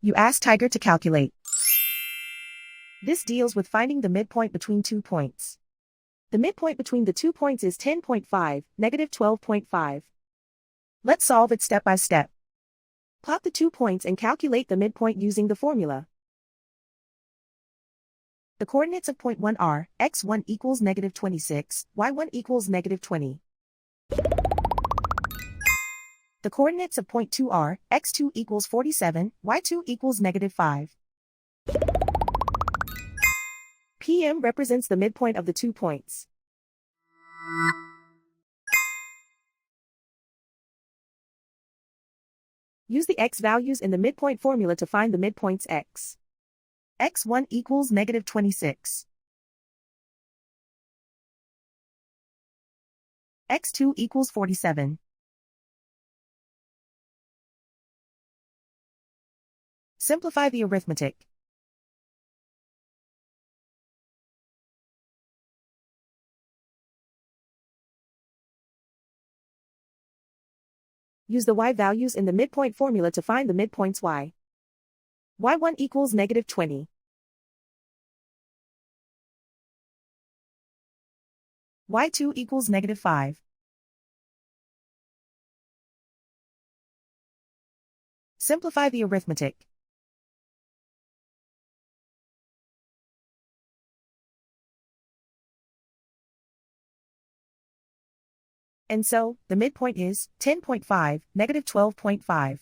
You ask Tiger to calculate. This deals with finding the midpoint between 2 points. The midpoint between the 2 points is 10.5, negative 12.5. Let's solve it step by step. Plot the 2 points and calculate the midpoint using the formula. The coordinates of point 1 are, x1 equals negative 26, y1 equals negative 20. The coordinates of point 2 are, x2 equals 47, y2 equals negative 5. PM represents the midpoint of the 2 points. Use the x values in the midpoint formula to find the midpoints x. x1 equals negative 26. x2 equals 47. Simplify the arithmetic. Use the y values in the midpoint formula to find the midpoints y. y1 equals negative 20. y2 equals negative 5. Simplify the arithmetic. And so, the midpoint is 10.5, negative 12.5.